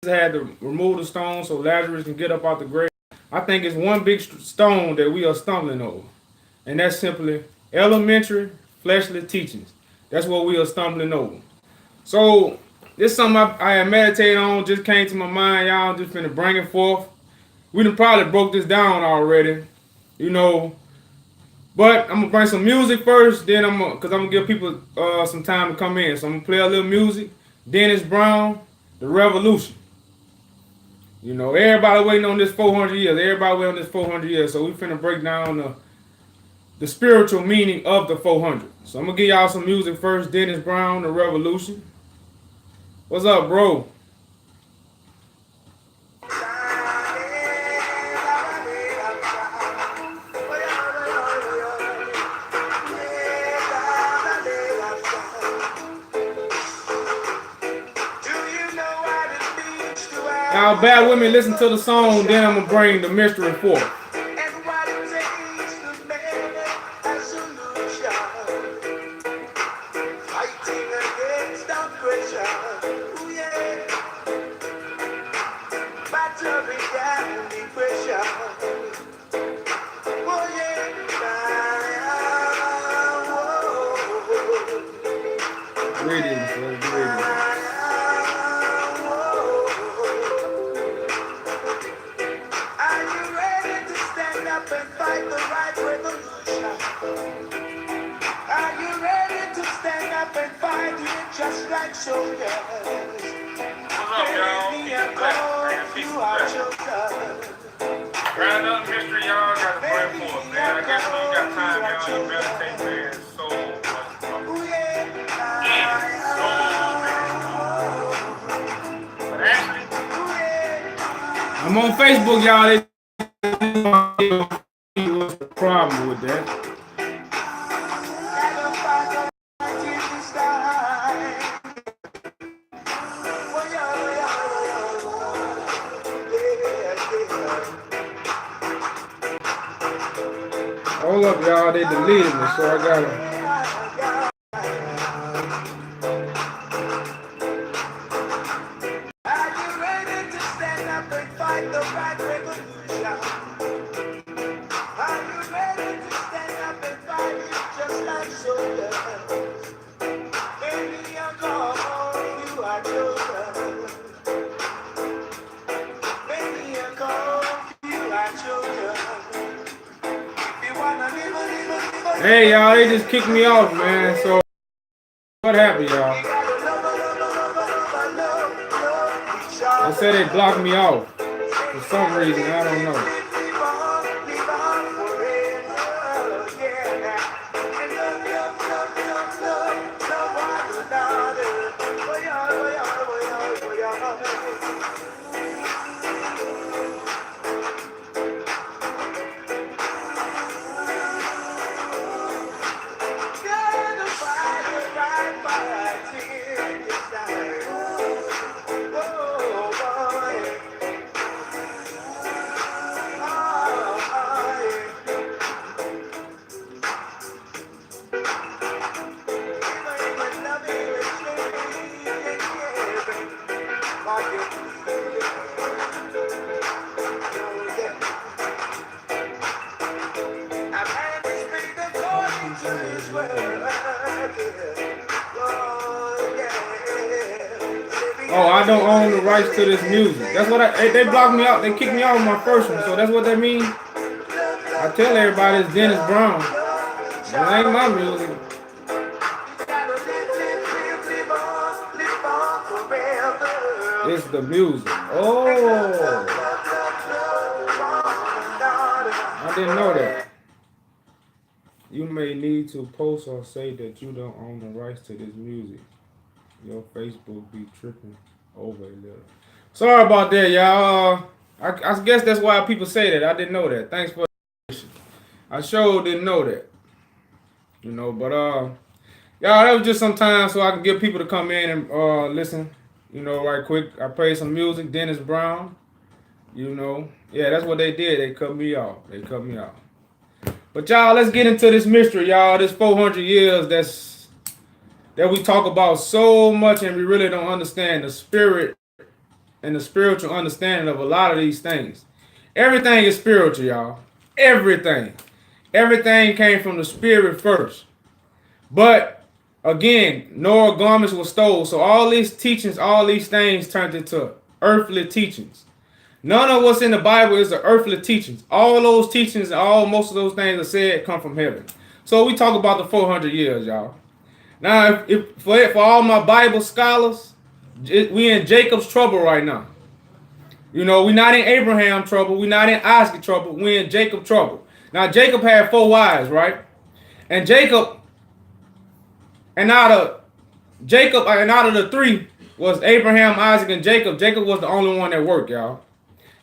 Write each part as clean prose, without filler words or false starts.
had to remove the stone so Lazarus can get up out the grave. I think it's one big stone that we are stumbling over. And that's simply elementary fleshly teachings. That's what we are stumbling over. So this is something I had meditated on, just came to my mind, y'all. Just finna bring it forth. We done probably broke this down already, you know. But I'm gonna bring some music first, then cause I'm gonna give people some time to come in. So I'm gonna play a little music. Dennis Brown, The Revolution. You know, everybody waiting on this 400 years. Everybody waiting on this 400 years. So we finna break down the spiritual meaning of the 400. So I'm gonna give y'all some music first. Dennis Brown, The Revolution. What's up, bro? Y'all bear with me, listen to the song, then I'm gonna bring the mystery forth. Greetings, greetings. Just like soldiers. What's up, y'all? Round up mystery, y'all got to bring forth, man. I guess when you got time, y'all, you better take man soul. But actually, I'm on Facebook, y'all. What's the problem with that? Hold up, y'all. They deleted me, so I gotta. Hey, y'all, they just kicked me off, man. So, what happened, y'all? They said they blocked me off for some reason. I don't know. Oh, I don't own the rights to this music. That's what they blocked me out. They kicked me out of my first one. So that's what that means. I tell everybody it's Dennis Brown. It ain't my music. It's the music. Oh, I didn't know that. You may need to post or say that you don't own the rights to this music. Your Facebook be tripping over a little. Sorry about that, y'all. I guess that's why people say that. I didn't know that. Thanks for the I sure didn't know that. You know, but y'all, that was just some time so I can get people to come in and listen. You know, right quick. I played some music, Dennis Brown. You know, yeah, that's what they did. They cut me off. But y'all, let's get into this mystery, y'all. This 400 years that we talk about so much and we really don't understand the spirit and the spiritual understanding of a lot of these things. Everything is spiritual, y'all. Everything. Everything came from the spirit first. But again, Noah's garments were stolen. So all these teachings, all these things turned into earthly teachings. None of what's in the Bible is the earthly teachings. All those teachings, most of those things are said come from heaven. So we talk about the 400 years, y'all. Now, if for all my Bible scholars, we in Jacob's trouble right now. You know, we're not in Abraham trouble. We're not in Isaac trouble. We're in Jacob trouble. Now, Jacob had 4 wives, right? And Jacob, and out of the 3 was Abraham, Isaac, and Jacob. Jacob was the only one that worked, y'all.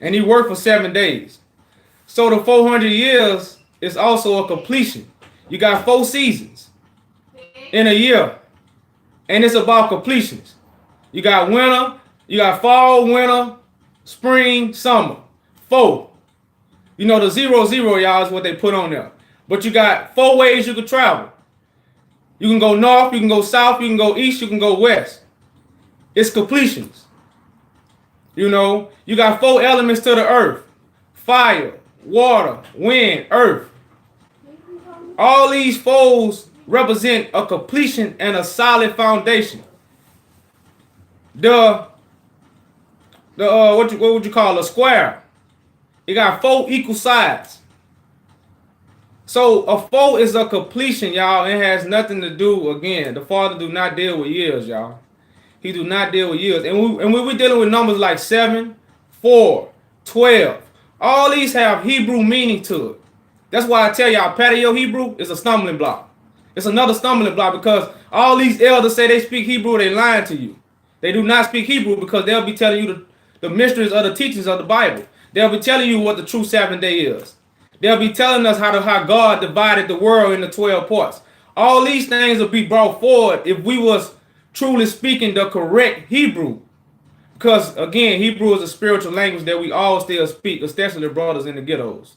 And he worked for 7 days. So the 400 years is also a completion. You got 4 seasons in a year. And it's about completions. You got winter, you got fall, winter, spring, summer. 4. You know, the 0, 0, y'all, is what they put on there. But you got 4 ways you can travel. You can go north, you can go south, you can go east, you can go west. It's completions. You know, you got 4 elements to the earth. Fire, water, wind, earth. All these 4s represent a completion and a solid foundation. What would you call a square? It got 4 equal sides. So a 4 is a completion, y'all. It has nothing to do, again, the Father do not deal with years, y'all. He do not deal with years. And when we're dealing with numbers like 7, 4, 12, all these have Hebrew meaning to it. That's why I tell y'all, Paleo Hebrew is a stumbling block. It's another stumbling block because all these elders say they speak Hebrew, they lying to you. They do not speak Hebrew because they'll be telling you the mysteries of the teachings of the Bible. They'll be telling you what the true Sabbath day is. They'll be telling us how God divided the world into 12 parts. All these things will be brought forward if we was truly speaking the correct Hebrew. Because, again, Hebrew is a spiritual language that we all still speak, especially brothers in the ghettos.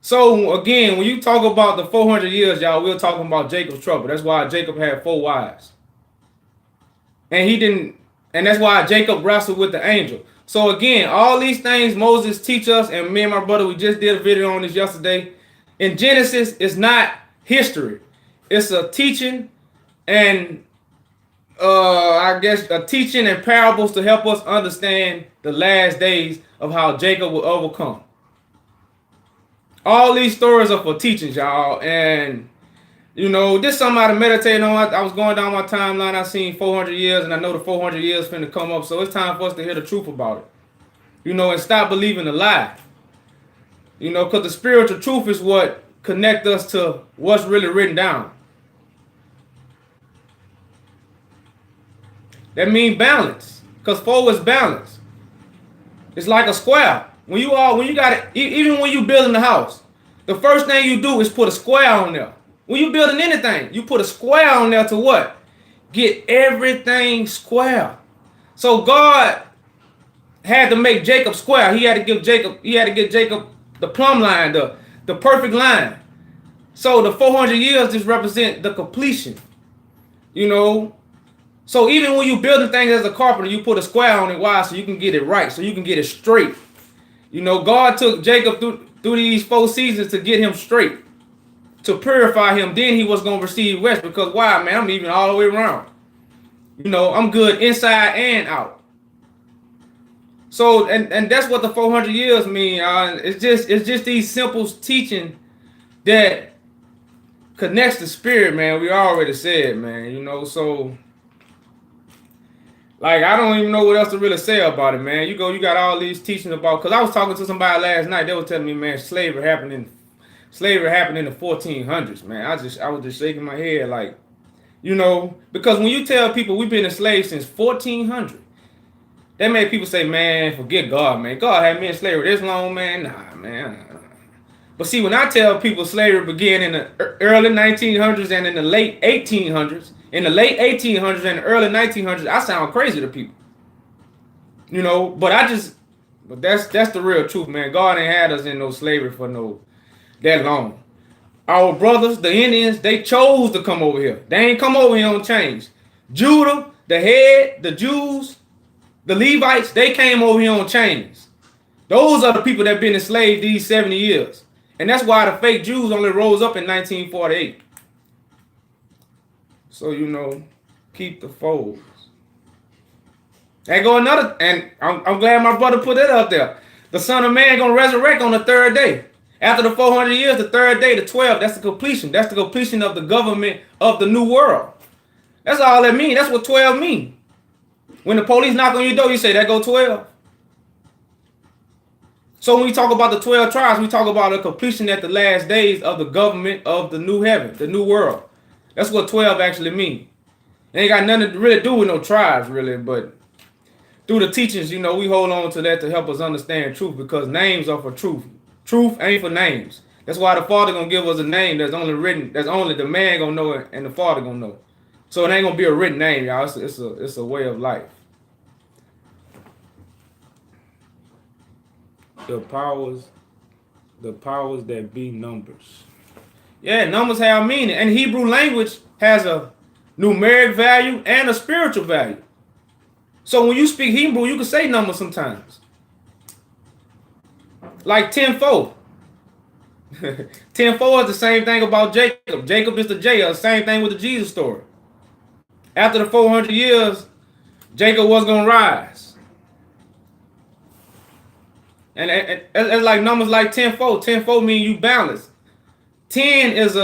So, again, when you talk about the 400 years, y'all, we're talking about Jacob's trouble. That's why Jacob had 4 wives. And that's why Jacob wrestled with the angel. So again, all these things Moses teach us, and me and my brother, we just did a video on this yesterday. In Genesis, it's not history. It's a teaching and I guess a teaching and parables to help us understand the last days of how Jacob will overcome. All these stories are for teachings, y'all. And you know, this is something I meditate on. I was going down my timeline. I seen 400 years, and I know the 400 years finna come up. So it's time for us to hear the truth about it. You know, and stop believing the lie. You know, because the spiritual truth is what connect us to what's really written down. That means balance, because 4 is balance. It's like a square. When you got it, even when you building the house, the first thing you do is put a square on there. When you building anything, you put a square on there to what? Get everything square. So God had to make Jacob square. He had to give Jacob the plumb line, the perfect line. So the 400 years just represent the completion. You know. So even when you building things as a carpenter, you put a square on it. Why? So you can get it right. So you can get it straight. You know, God took Jacob through these 4 seasons to get him straight, to purify him. Then he was going to receive rest because why, man? I'm even all the way around. You know, I'm good inside and out. So, and that's what the 400 years mean. It's just these simple teaching that connects the spirit, man. We already said, man, you know, so like, I don't even know what else to really say about it, man. You got all these teachings about, because I was talking to somebody last night, they were telling me, man, slavery happened in the 1400s, man. I was just shaking my head, like, you know, because when you tell people we've been enslaved since 1400, that made people say, man, forget God, man. God had me in slavery this long, man. Nah, man. But see, when I tell people slavery began in the early 1900s and in the late 1800s, in the late 1800s and the early 1900s, I sound crazy to people. You know, but that's the real truth, man. God ain't had us in no slavery for that long. Our brothers, the Indians, they chose to come over here. They ain't come over here on change. Judah, the head, the Jews, The Levites, they came over here on chains. Those are the people that been enslaved these 70 years. And that's why the fake Jews only rose up in 1948. So, you know, keep the fold. And go another, and I'm glad my brother put it up there. The Son of Man gonna resurrect on the third day. After the 400 years, the third day, the 12, that's the completion. That's the completion of the government of the new world. That's all that means. That's what 12 mean. When the police knock on your door, you say, that go 12. So when we talk about the 12 tribes, we talk about the completion at the last days of the government of the new heaven, the new world. That's what 12 actually mean. It ain't got nothing to really do with no tribes, really, but through the teachings, you know, we hold on to that to help us understand truth, because names are for truth. Truth ain't for names. That's why the Father gonna give us a name that's only written, that's only the man gonna know it and the Father gonna know. So it ain't gonna be a written name, y'all. It's a way of life. The powers that be numbers. Yeah, numbers have meaning. And Hebrew language has a numeric value and a spiritual value. So when you speak Hebrew, you can say numbers sometimes. Like 10-4. 10-4 is the same thing about Jacob. Jacob is the J. The same thing with the Jesus story. After the 400 years, Jacob was going to rise. And it's like numbers like 10-4. 10-4 means you balance. 10 is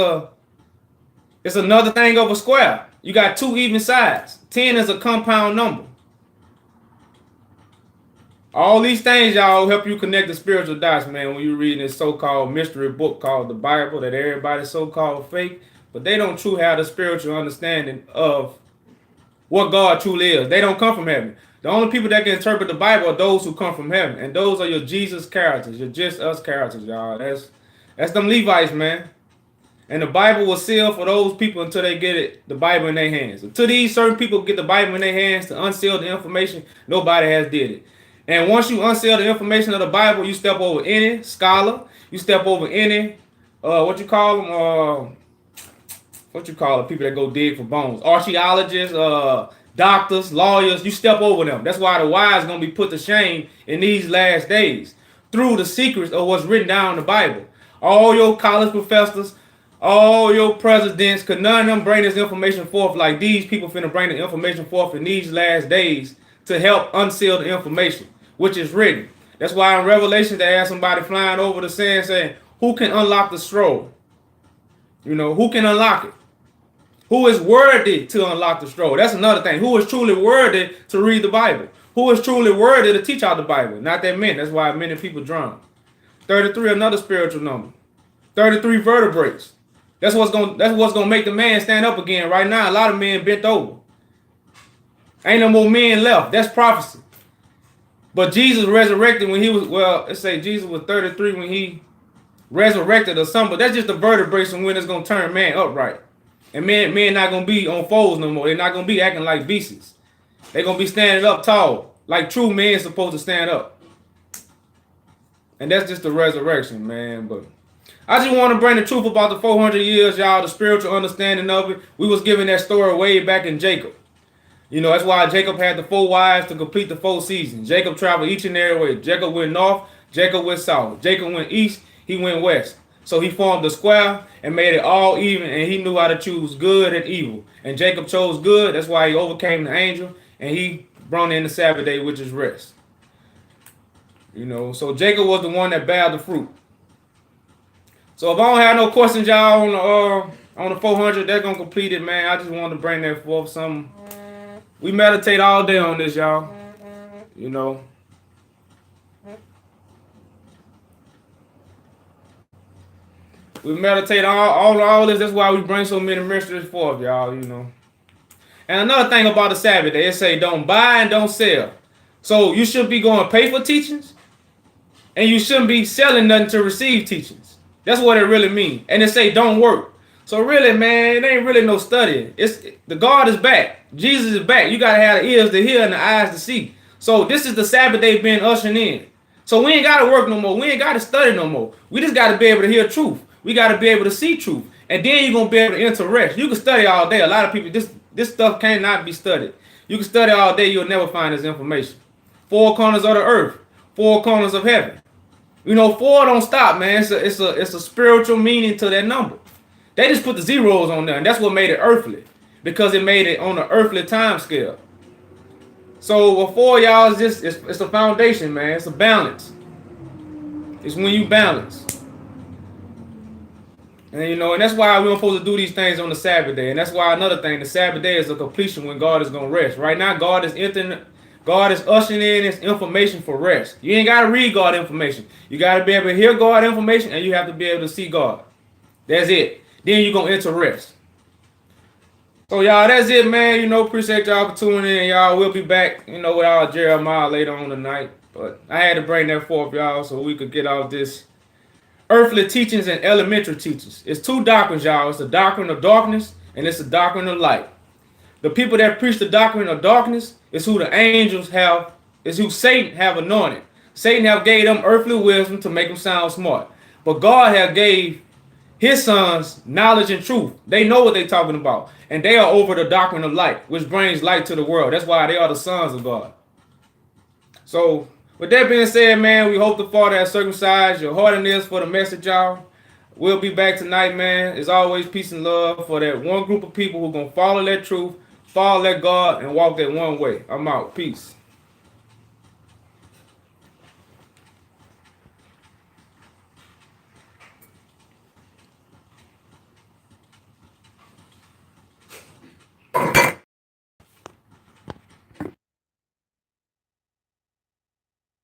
another thing of a square. You got two even sides. 10 is a compound number. All these things, y'all, help you connect the spiritual dots, man, when you're reading this so-called mystery book called the Bible that everybody so-called fake, but they don't truly have the spiritual understanding of what God truly is. They don't come from heaven. The only people that can interpret the Bible are those who come from heaven, and those are your Jesus characters, your just us characters, y'all. That's them Levites, man. And the Bible will seal for those people until they get the Bible in their hands. Until these certain people get the Bible in their hands to unseal the information, nobody has did it. And once you unseal the information of the Bible, you step over any scholar, you step over any, people that go dig for bones, archaeologists, doctors, lawyers, you step over them. That's why the wise going to be put to shame in these last days through the secrets of what's written down in the Bible. All your college professors, all your presidents, could none of them bring this information forth like these people finna bring the information forth in these last days to help unseal the information, which is written. That's why in Revelation they had somebody flying over the sand saying, who can unlock the scroll? You know, who can unlock it? Who is worthy to unlock the scroll? That's another thing. Who is truly worthy to read the Bible? Who is truly worthy to teach out the Bible? Not that many. That's why many people drown. 33, another spiritual number. 33 vertebrae. That's what's gonna make the man stand up again. Right now, a lot of men bent over. Ain't no more men left. That's prophecy. But Jesus resurrected when he was, well, let's say Jesus was 33 when he resurrected or something. But that's just the vertebrae from when it's gonna turn man upright. And men not gonna be on foes no more. They're not gonna be acting like beasts. They're gonna be standing up tall, like true men supposed to stand up. And that's just the resurrection, man. But I just want to bring the truth about the 400 years, y'all, the spiritual understanding of it. We was given that story way back in Jacob. You know, that's why Jacob had the 4 wives to complete the 4 seasons. Jacob traveled each and every way. Jacob went north, Jacob went south. Jacob went east, he went west. So he formed a square and made it all even, and he knew how to choose good and evil. And Jacob chose good. That's why he overcame the angel, and he brought in the Sabbath day, which is rest. You know, so Jacob was the one that bare the fruit. So if I don't have no questions, y'all, on the 400, they're gonna complete it, man. I just wanted to bring that forth. We meditate all day on this, y'all. You know. We meditate all this. That's why we bring so many mysteries forth, y'all, you know. And another thing about the Sabbath day, it say don't buy and don't sell. So you should be going to pay for teachings, and you shouldn't be selling nothing to receive teachings. That's what it really means. And it say don't work. So really, man, it ain't really no studying. It's the God is back. Jesus is back. You gotta have the ears to hear and the eyes to see. So this is the Sabbath day being ushered in. So we ain't gotta work no more. We ain't gotta study no more. We just gotta be able to hear truth. We gotta be able to see truth. And then you're gonna be able to enter rest. You can study all day. A lot of people, this stuff cannot be studied. You can study all day, you'll never find this information. 4 corners of the earth, 4 corners of heaven. You know, 4 don't stop, man. It's a spiritual meaning to that number. They just put the zeros on there, and that's what made it earthly, because it made it on the earthly time scale. So before y'all, it's a foundation, man. It's a balance. It's when you balance. And you know, and that's why we're supposed to do these things on the Sabbath day. And that's why another thing, the Sabbath day is a completion when God is gonna rest. Right now, God is ushering in His information for rest. You ain't gotta read God information. You gotta be able to hear God information, and you have to be able to see God. That's it. Then you're gonna enter rest. So y'all, that's it, man. You know, appreciate y'all for tuning in. Y'all, we'll be back, you know, with our Jeremiah later on tonight. But I had to bring that forth, y'all, so we could get out this earthly teachings and elementary teachings. It's 2 doctrines, y'all. It's the doctrine of darkness, and it's the doctrine of light. The people that preach the doctrine of darkness is who the angels have, is who Satan have anointed. Satan have gave them earthly wisdom to make them sound smart. But God have gave His sons knowledge and truth. They know what they're talking about. And they are over the doctrine of light, which brings light to the world. That's why they are the sons of God. So, with that being said, man, we hope the Father has circumcised your heart and ears for the message, y'all. We'll be back tonight, man. As always, peace and love for that one group of people who going to follow that truth, follow that God, and walk that one way. I'm out. Peace.